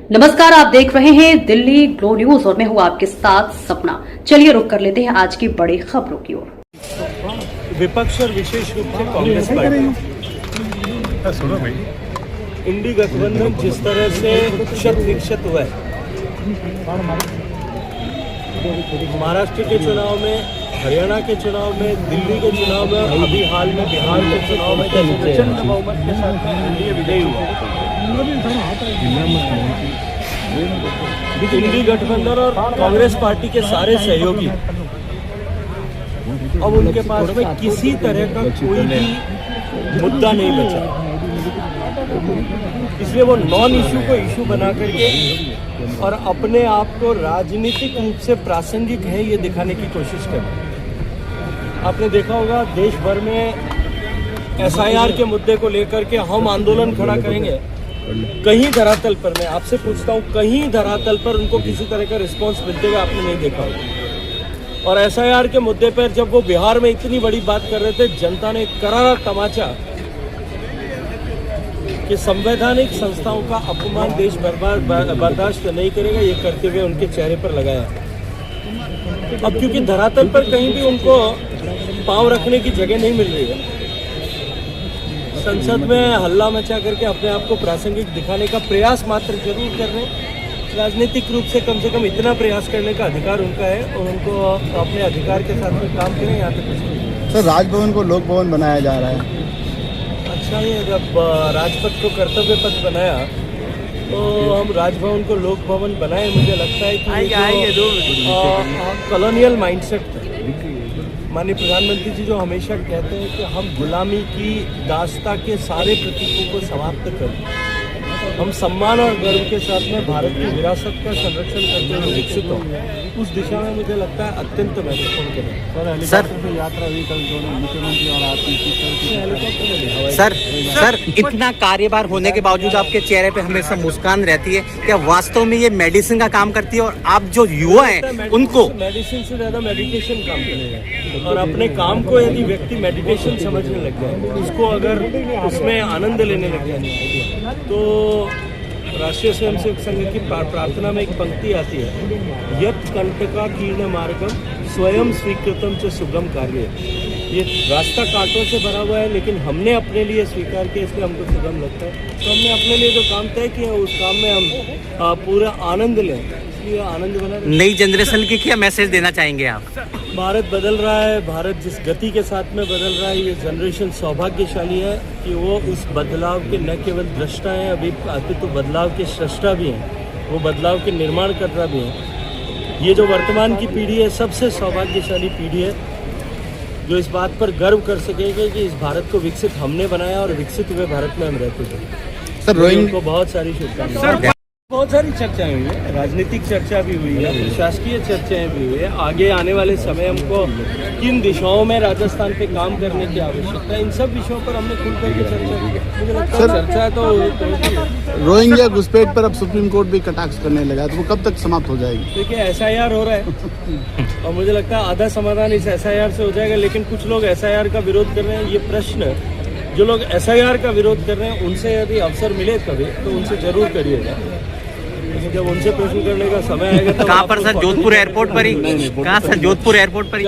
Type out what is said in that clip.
नमस्कार, आप देख रहे हैं दिल्ली ग्लो न्यूज और मैं हूं आपके साथ सपना। चलिए रुक कर लेते हैं आज की बड़ी खबरों की ओर। विपक्ष और विशेष रूप से कांग्रेस पार्टी, सुनो भाई, इंडी गठबंधन जिस तरह से शत विक्षत हुआ है, महाराष्ट्र के चुनाव में, हरियाणा के चुनाव में, दिल्ली के चुनाव में, अभी हाल में बिहार के चुनाव में प्रचंड बहुमत के साथ एनडीए विजयी हुआ। इंडी गठबंधन और कांग्रेस पार्टी के सारे सहयोगी अब उनके पास में किसी तरह का कोई भी मुद्दा नहीं बचा, इसलिए वो नॉन इशू को इशू बना करके और अपने आप को राजनीतिक रूप से प्रासंगिक है ये दिखाने की कोशिश कर रहे हैं। आपने देखा होगा देश भर में एसआईआर के मुद्दे को लेकर के हम आंदोलन खड़ा करेंगे, कहीं धरातल पर, मैं आपसे पूछता हूँ, कहीं धरातल पर उनको किसी तरह का रिस्पांस मिलते हुए आपने नहीं देखा होगा। और एसआईआर के मुद्दे पर जब वो बिहार में इतनी बड़ी बात कर रहे थे, जनता ने करारा तमाचा कि संवैधानिक संस्थाओं का अपमान देश बर्दाश्त नहीं करेगा, ये करते हुए उनके चेहरे पर लगाया। अब क्योंकि धरातल पर कहीं भी उनको पांव रखने की जगह नहीं मिल रही है, संसद में हल्ला मचा करके अपने आप को प्रासंगिक दिखाने का प्रयास मात्र जरूर कर रहे हैं। राजनीतिक रूप से कम इतना प्रयास करने का अधिकार उनका है और उनको अपने अधिकार के साथ में काम करें। यहाँ पे कुछ नहीं। सर, राजभवन को लोक भवन बनाया जा रहा है। अच्छा, ये जब राजपथ को कर्तव्य पथ बनाया तो हम राजभवन को लोक भवन बनाए, मुझे लगता है कि कॉलोनियल माइंडसेट था। माननीय प्रधानमंत्री जी जो हमेशा कहते हैं कि हम गुलामी की दास्ता के सारे प्रतीकों को समाप्त करें, हम सम्मान और गर्व के साथ में भारत की विरासत का संरक्षण करते हुए विकसित हो, उस दिशा में मुझे लगता है अत्यंत महत्वपूर्ण करें। सर इतना कार्यभार होने के बावजूद आपके चेहरे पे हमेशा मुस्कान रहती है, क्या वास्तव में ये मेडिसिन का काम करती है? और आप जो युवा हैं उनको मेडिसिन से ज्यादा मेडिटेशन काम करेगा, और अपने काम को यदि व्यक्ति मेडिटेशन समझने लग जाए, उसको अगर उसमें आनंद लेने लग जाए, तो राष्ट्रीय स्वयंसेवक संघ की प्रार्थना में एक पंक्ति आती है, यत् कंटका कीर्ण मार्गम स्वयं स्वीकृतम च सुगम कार्य। ये रास्ता कांटों से भरा हुआ है, लेकिन हमने अपने लिए स्वीकार किया, इसलिए हमको सुगम लगता है। तो हमने अपने लिए जो काम तय किया उस काम में हम पूरा आनंद लें, इसलिए आनंद बना रहे। नई जनरेशन की क्या मैसेज देना चाहेंगे आप? भारत बदल रहा है, भारत जिस गति के साथ में बदल रहा है, ये जनरेशन सौभाग्यशाली है कि वो उस बदलाव के न केवल दृष्टा हैं, अभी तो बदलाव के सृष्टा भी हैं, वो बदलाव के निर्माण करता भी हैं। ये जो वर्तमान की पीढ़ी है, सबसे सौभाग्यशाली पीढ़ी है जो इस बात पर गर्व कर सकेगी कि इस भारत को विकसित हमने बनाया और विकसित हुए भारत में हम रहते थे। सर, रोइंग को बहुत सारी शुभकामनाएं। बहुत सारी चर्चाएं हुई है, राजनीतिक चर्चा भी हुई है, प्रशासकीय चर्चाएं भी हुई है। आगे आने वाले समय हमको किन दिशाओं में राजस्थान पे काम करने की आवश्यकता है, इन सब विषयों पर हमने खुल करके चर्चा की। मुझे लगता है चर्चा तो रोहिंग्या घुसपैठ पर अब सुप्रीम कोर्ट भी कटाक्ष करने लगा है, तो वो कब तक समाप्त हो जाएगी? देखिए, एसआईआर हो रहा है और मुझे लगता है आधा समाधान इस एसआईआर से हो जाएगा, लेकिन कुछ लोग एसआईआर का विरोध कर रहे हैं। ये प्रश्न जो लोग एसआईआर का विरोध कर रहे हैं, उनसे यदि अवसर मिले कभी तो उनसे जरूर करिएगा। जब उनसे प्रश्न करने का समय आएगा तो कहाँ पर सर? जोधपुर एयरपोर्ट पर ही? कहाँ सर? जोधपुर एयरपोर्ट पर ही?